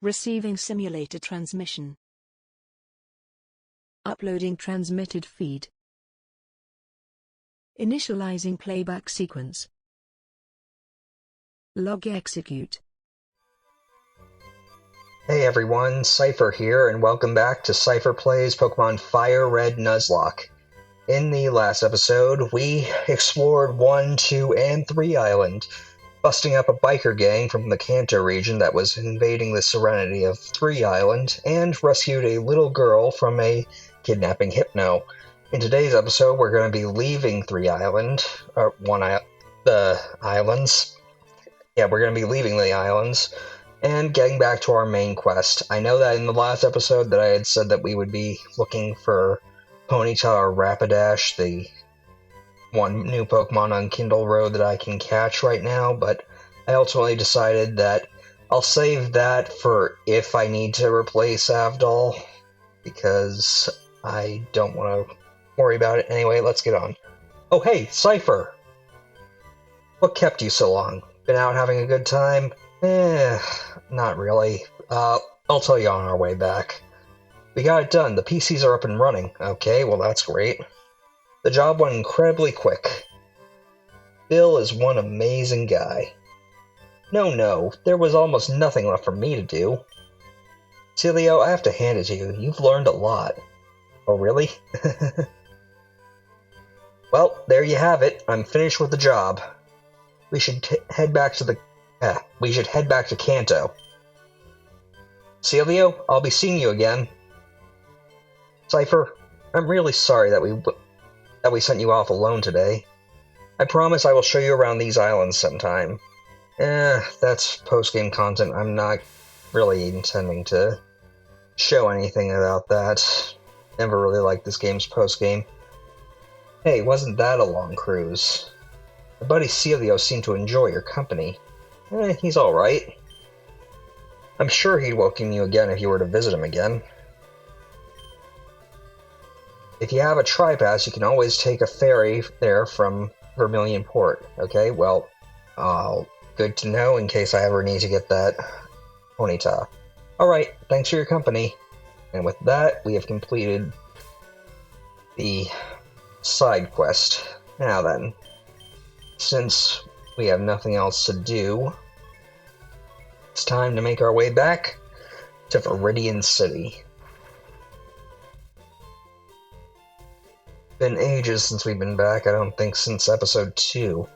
Receiving simulator transmission. Uploading transmitted feed. Initializing playback sequence. Log execute. Hey everyone, Seipher here, and welcome back to Seipher Plays Pokemon Fire Red Nuzlocke. In the last episode, we explored 1, 2, and 3 Island, busting up a biker gang from the Kanto region that was invading the serenity of 3 Island, and rescued a little girl from a kidnapping hypno. In today's episode, we're going to be leaving 3 Island, the islands. Yeah, we're going to be leaving the islands and getting back to our main quest. I know that in the last episode that I had said that we would be looking for Ponyta or Rapidash, the one new Pokemon on Kindle Road that I can catch right now, but I ultimately decided that I'll save that for if I need to replace Avdol, because I don't want to worry about it. Anyway, let's get on. Oh hey, Seipher! What kept you so long? Been out having a good time? Not really. I'll tell you on our way back. We got it done. The PCs are up and running. Okay, well that's great. The job went incredibly quick. Bill is one amazing guy. No, there was almost nothing left for me to do. Celio, I have to hand it to you. You've learned a lot. Oh, really? Well, there you have it. I'm finished with the job. We should head back to Kanto. Celio, I'll be seeing you again. Seipher, I'm really sorry that we sent you off alone today. I promise I will show you around these islands sometime. That's post-game content. I'm not really intending to show anything about that. Never really liked this game's post-game. Hey, wasn't that a long cruise? My buddy Celio seemed to enjoy your company. He's alright. I'm sure he'd welcome you again if you were to visit him again. If you have a tri-pass, you can always take a ferry there from Vermilion Port. Okay, well, good to know in case I ever need to get that Ponyta. Alright, thanks for your company. And with that, we have completed the side quest. Now then, since we have nothing else to do, it's time to make our way back to Viridian City. Been ages since we've been back. I don't think since episode 2.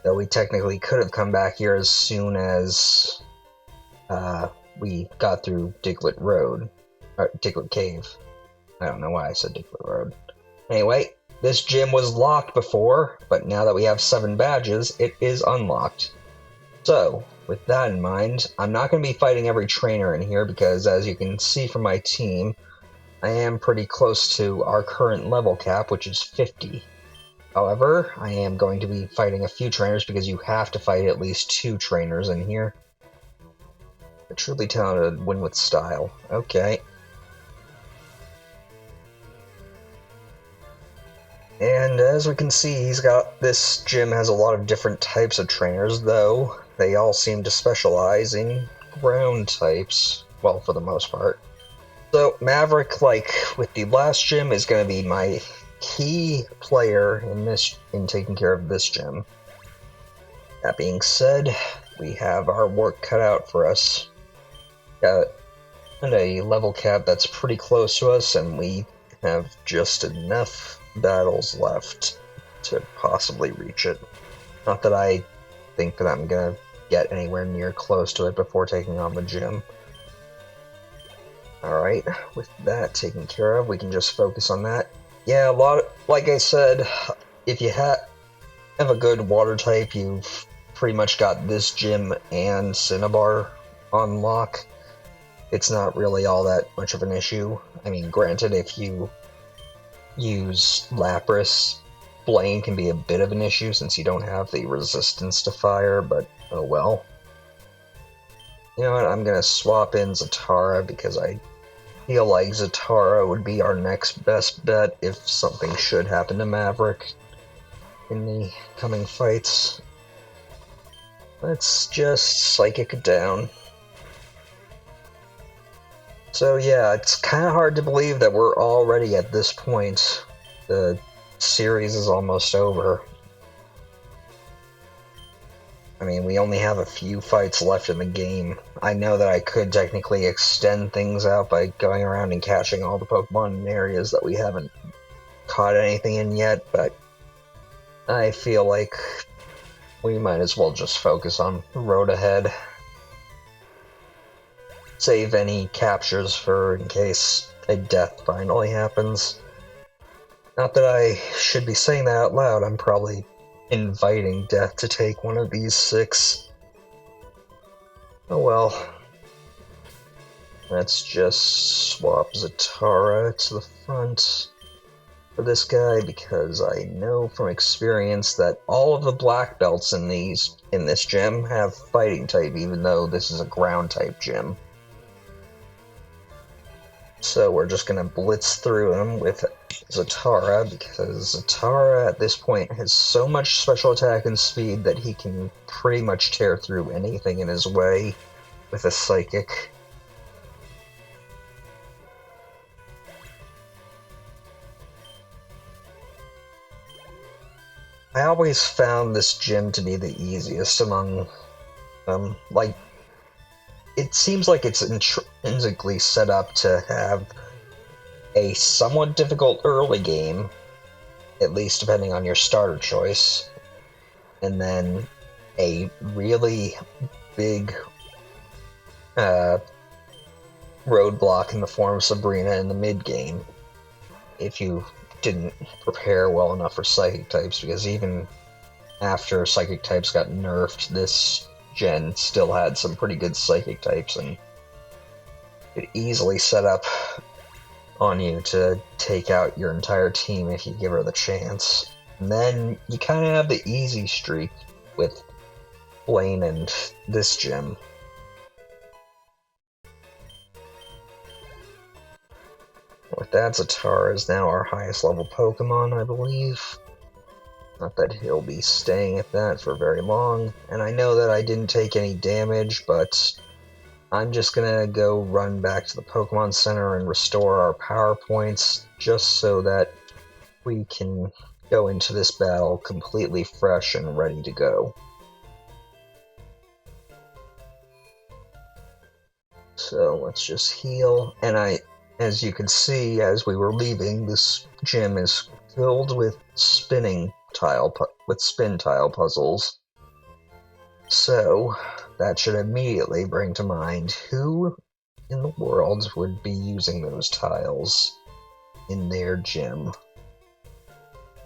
Though we technically could have come back here as soon as we got through Diglett Road. Or Diglett Cave. I don't know why I said Diglett Road. Anyway, this gym was locked before, but now that we have 7 badges, it is unlocked. So, with that in mind, I'm not going to be fighting every trainer in here because, as you can see from my team, I am pretty close to our current level cap, which is 50. However, I am going to be fighting a few trainers because you have to fight at least 2 trainers in here. A truly talented win with style. Okay. And as we can see, this gym has a lot of different types of trainers, though they all seem to specialize in ground types. Well, for the most part. So, Maverick, like with the last gym, is going to be my key player in taking care of this gym. That being said, we have our work cut out for us. Got a level cap that's pretty close to us, and we have just enough battles left to possibly reach it. Not that I think that I'm going to get anywhere near close to it before taking on the gym. Alright, with that taken care of, we can just focus on that. Yeah, like I said, if you have a good water type, you've pretty much got this gym and Cinnabar on lock. It's not really all that much of an issue. I mean, granted, if you use Lapras, Blaine can be a bit of an issue since you don't have the resistance to fire, but oh well. You know what, I'm gonna swap in Zatara because I feel like Zatara would be our next best bet if something should happen to Maverick in the coming fights. Let's just Psychic it down. So yeah, it's kind of hard to believe that we're already at this point. The series is almost over. I mean, we only have a few fights left in the game. I know that I could technically extend things out by going around and catching all the Pokemon in areas that we haven't caught anything in yet, but I feel like we might as well just focus on the road ahead. Save any captures for in case a death finally happens. Not that I should be saying that out loud, I'm probably inviting death to take one of these 6. Oh well. Let's just swap Zatara to the front for this guy, because I know from experience that all of the black belts in this gym have fighting type, even though this is a ground type gym. So we're just gonna blitz through him with Zatara, because Zatara at this point has so much special attack and speed that he can pretty much tear through anything in his way with a Psychic. I always found this gym to be the easiest among them. Like, it seems like it's intrinsically set up to have a somewhat difficult early game, at least depending on your starter choice, and then a really big roadblock in the form of Sabrina in the mid-game, if you didn't prepare well enough for Psychic types, because even after Psychic types got nerfed, this gen still had some pretty good Psychic types, and it easily set up on you to take out your entire team if you give her the chance. And then you kind of have the easy streak with Blaine and this gym. With that, Zatara is now our highest level Pokemon, I believe. Not that he'll be staying at that for very long. And I know that I didn't take any damage, but I'm just gonna go run back to the Pokemon Center and restore our power points, just so that we can go into this battle completely fresh and ready to go. So let's just heal. And as you can see, as we were leaving, this gym is filled with spin tile puzzles. So that should immediately bring to mind who in the world would be using those tiles in their gym.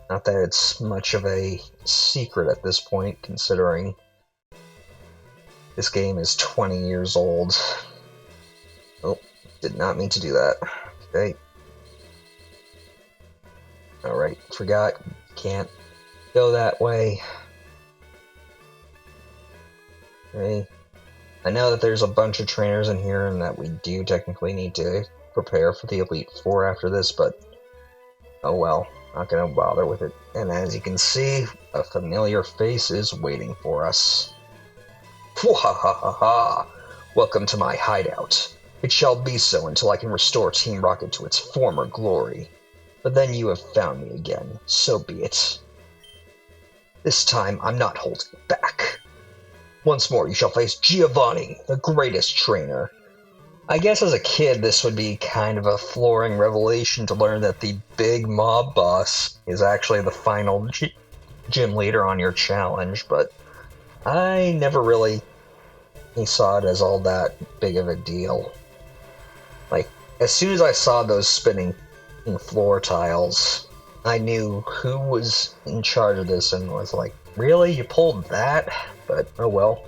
Not that it's much of a secret at this point, considering this game is 20 years old. Oh, did not mean to do that. Okay. Alright, forgot. Can't go that way. Okay. I know that there's a bunch of trainers in here and that we do technically need to prepare for the Elite Four after this, but oh well, not gonna bother with it. And as you can see, a familiar face is waiting for us. Wahahaha! Welcome to my hideout. It shall be so until I can restore Team Rocket to its former glory. But then you have found me again, so be it. This time, I'm not holding back. Once more, you shall face Giovanni, the greatest trainer. I guess as a kid, this would be kind of a flooring revelation to learn that the big mob boss is actually the final gym leader on your challenge, but I never really saw it as all that big of a deal. Like, as soon as I saw those spinning floor tiles, I knew who was in charge of this and was like, really? You pulled that? But, oh well.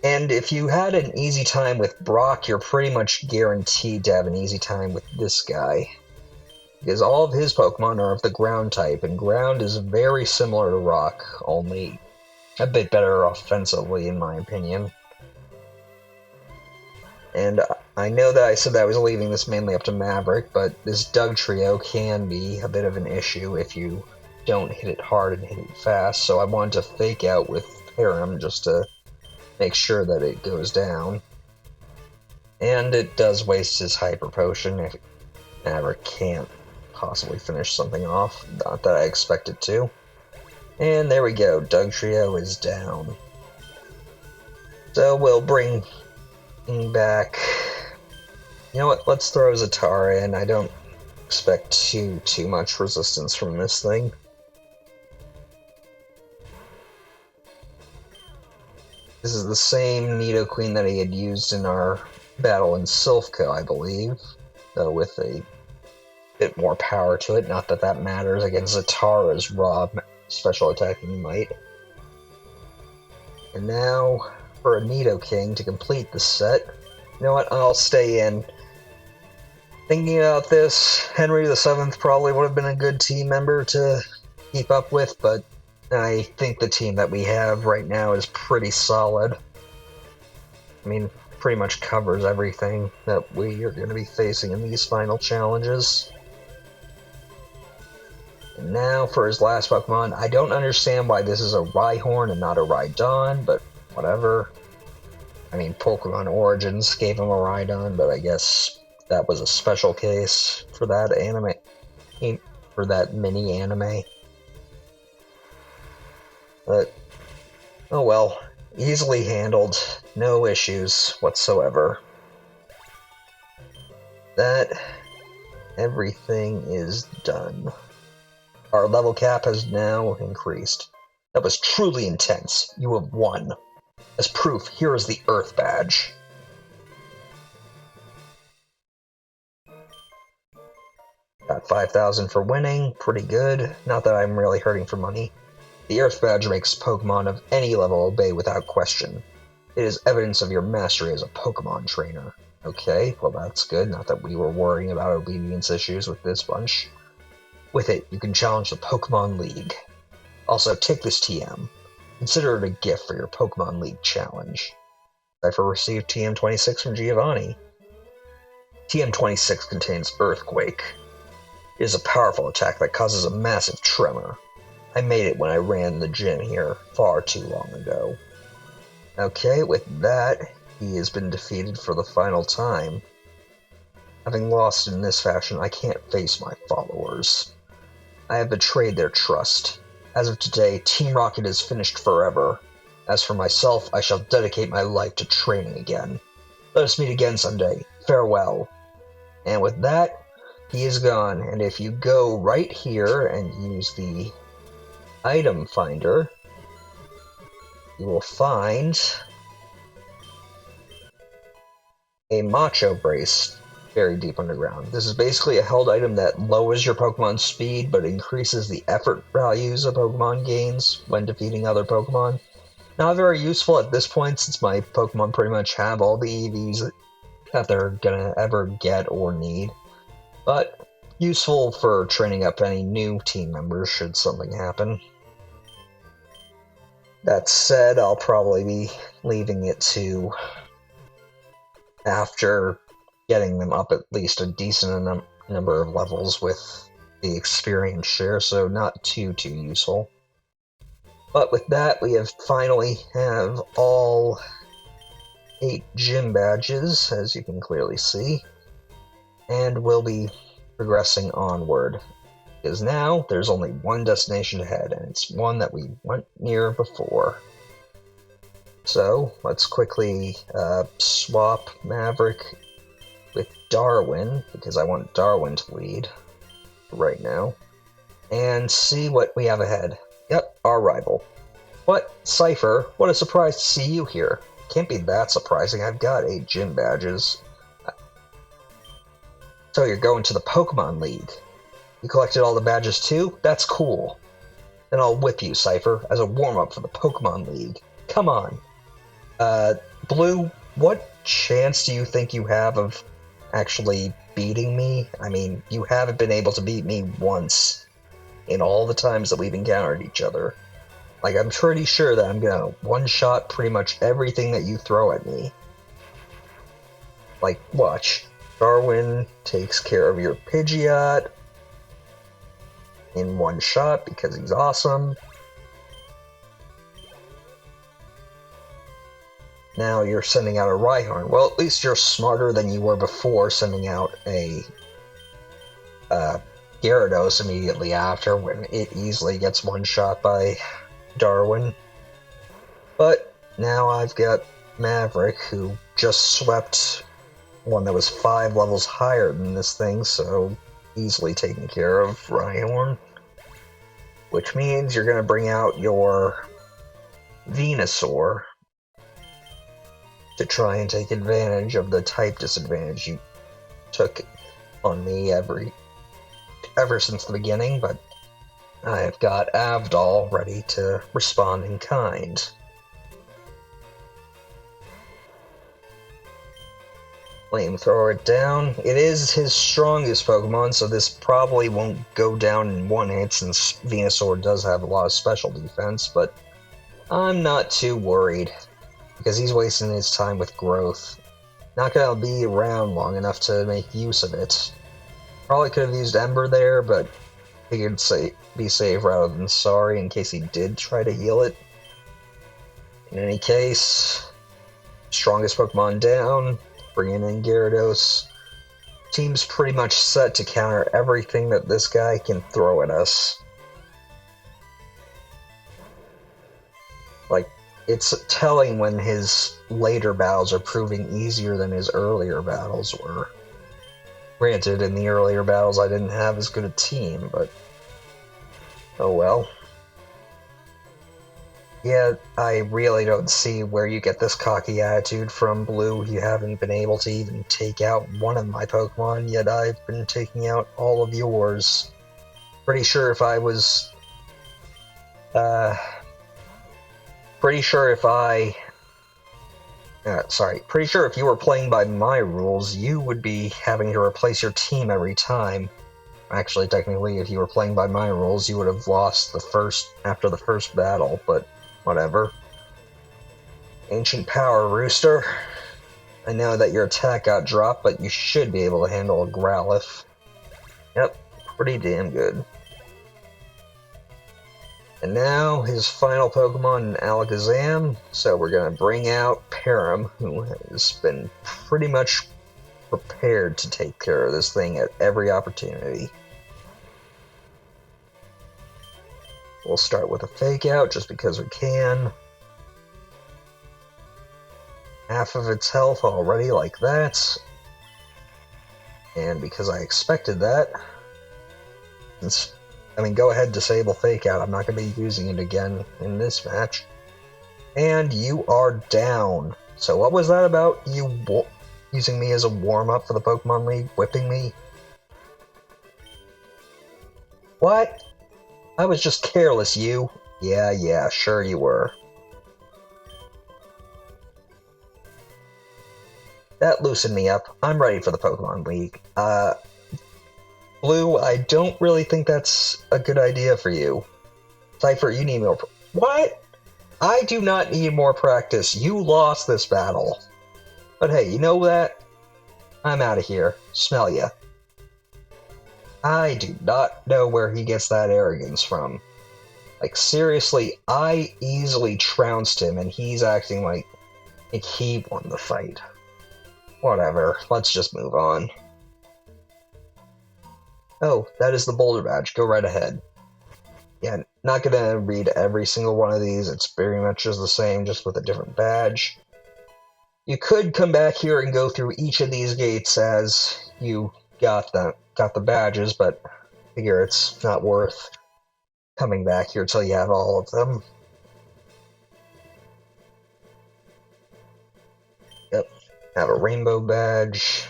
And if you had an easy time with Brock, you're pretty much guaranteed to have an easy time with this guy. Because all of his Pokemon are of the ground type, and ground is very similar to rock, only a bit better offensively in my opinion. And I know that I said that I was leaving this mainly up to Maverick, but this Doug trio can be a bit of an issue if you don't hit it hard and hit it fast, so I wanted to fake out with Param just to make sure that it goes down. And it does waste his Hyper Potion if it ever can't possibly finish something off. Not that I expect it to. And there we go, Dugtrio is down. So we'll bring back... You know what, let's throw Zatara in. I don't expect too much resistance from this thing. This is the same Nidoqueen that he had used in our battle in Silphco, I believe, though with a bit more power to it. Not that that matters against Zatara's raw special attacking might. And now for a Nidoking to complete the set. You know what, I'll stay in. Thinking about this, Henry VII probably would have been a good team member to keep up with, but I think the team that we have right now is pretty solid. I mean, pretty much covers everything that we are going to be facing in these final challenges. And now for his last Pokemon. I don't understand why this is a Rhyhorn and not a Rhydon, but whatever. I mean, Pokemon Origins gave him a Rhydon, but I guess that was a special case for that anime, for that mini anime. But, oh well, easily handled, no issues whatsoever. That, everything is done. Our level cap has now increased. That was truly intense. You have won. As proof, here is the Earth Badge. Got 5,000 for winning, pretty good. Not that I'm really hurting for money. The Earth Badge makes Pokemon of any level obey without question. It is evidence of your mastery as a Pokemon trainer. Okay, well that's good, not that we were worrying about obedience issues with this bunch. With it, you can challenge the Pokemon League. Also, take this TM. Consider it a gift for your Pokemon League challenge. Seipher received TM26 from Giovanni. TM26 contains Earthquake. It is a powerful attack that causes a massive tremor. I made it when I ran the gym here far too long ago. Okay, with that, he has been defeated for the final time. Having lost in this fashion, I can't face my followers. I have betrayed their trust. As of today, Team Rocket is finished forever. As for myself, I shall dedicate my life to training again. Let us meet again someday. Farewell. And with that, he is gone. And if you go right here and use the item finder, you will find a Macho Brace buried deep underground. This is basically a held item that lowers your Pokemon's speed but increases the effort values a Pokemon gains when defeating other Pokemon. Not very useful at this point since my Pokemon pretty much have all the EVs that they're gonna ever get or need, but useful for training up any new team members should something happen. That said, I'll probably be leaving it to after getting them up at least a decent number of levels with the experience share, so not too useful. But with that, we have finally have all 8 gym badges, as you can clearly see, and we'll be progressing onward. Because now, there's only one destination ahead, and it's one that we went near before. So, let's quickly swap Maverick with Darwin, because I want Darwin to lead right now, and see what we have ahead. Yep, our rival. What? Seipher, what a surprise to see you here. Can't be that surprising, I've got 8 gym badges. So you're going to the Pokemon League. You collected all the badges too? That's cool. Then I'll whip you, Seipher, as a warm-up for the Pokemon League. Come on. Blue, what chance do you think you have of actually beating me? I mean, you haven't been able to beat me once in all the times that we've encountered each other. Like, I'm pretty sure that I'm gonna one-shot pretty much everything that you throw at me. Like, watch. Darwin takes care of your Pidgeot in one shot because he's awesome. now you're sending out a Rhyhorn. Well, at least you're smarter than you were before sending out a Gyarados immediately after, when it easily gets one-shot by Darwin. But now I've got Maverick, who just swept one that was 5 levels higher than this thing, so easily taken care of Rhyhorn. Which means you're going to bring out your Venusaur to try and take advantage of the type disadvantage you took on me ever since the beginning, but I've got Avdol ready to respond in kind. Flamethrower it down. It is his strongest Pokemon, so this probably won't go down in one hit since Venusaur does have a lot of special defense, but I'm not too worried because he's wasting his time with growth. Not gonna be around long enough to make use of it. Probably could have used Ember there, but figured be safe rather than sorry in case he did try to heal it. In any case, strongest Pokemon down, bringing in Gyarados. Team's pretty much set to counter everything that this guy can throw at us. Like, it's telling when his later battles are proving easier than his earlier battles were. Granted, in the earlier battles I didn't have as good a team, but oh well. Yeah, I really don't see where you get this cocky attitude from, Blue. You haven't been able to even take out one of my Pokemon, yet I've been taking out all of yours. Pretty sure if I was... pretty sure if you were playing by my rules, you would be having to replace your team every time. Actually, technically, if you were playing by my rules, you would have lost after the first battle, but whatever. Ancient Power, Rooster. I know that your attack got dropped, but you should be able to handle a Growlithe. Yep, pretty damn good. And now, his final Pokemon, Alakazam, so we're gonna bring out Param, who has been pretty much prepared to take care of this thing at every opportunity. We'll start with a Fake Out, just because we can. Half of its health already, like that. And because I expected that, go ahead, disable Fake Out. I'm not going to be using it again in this match. And you are down. So what was that about you using me as a warm-up for the Pokemon League, whipping me? What? I was just careless, you. Yeah, sure you were. That loosened me up. I'm ready for the Pokemon League. Blue, I don't really think that's a good idea for you. Seipher, you need more... What? I do not need more practice. You lost this battle. But hey, you know that? I'm out of here. Smell ya. I do not know where he gets that arrogance from. Like, seriously, I easily trounced him, and he's acting like he won the fight. Whatever, let's just move on. Oh, that is the Boulder Badge. Go right ahead. Yeah, not gonna read every single one of these. It's very much just the same, just with a different badge. You could come back here and go through each of these gates as you got the badges, but I figure it's not worth coming back here till you have all of them. Yep, have a rainbow badge.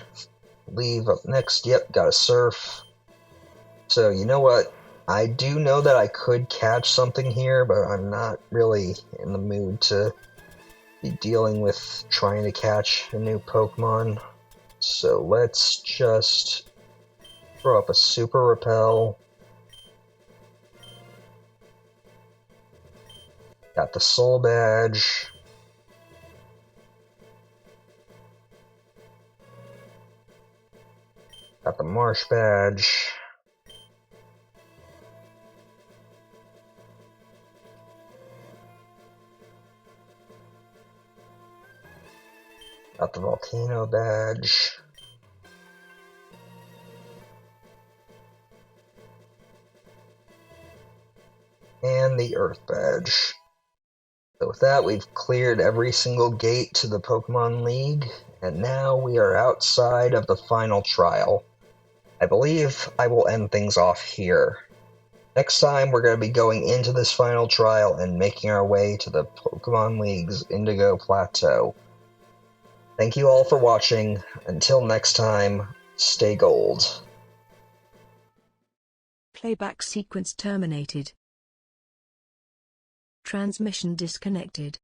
Leave up next. Yep, got a surf. So, you know what? I do know that I could catch something here, but I'm not really in the mood to be dealing with trying to catch a new Pokemon. So let's just throw up a Super Repel. Got the Soul Badge. Got the Marsh Badge. Got the volcano badge. And the earth badge. So with that, we've cleared every single gate to the Pokemon League, and now we are outside of the final trial. I believe I will end things off here. Next time, we're going to be going into this final trial and making our way to the Pokemon League's Indigo Plateau. Thank you all for watching. Until next time, stay gold. Playback sequence terminated. Transmission disconnected.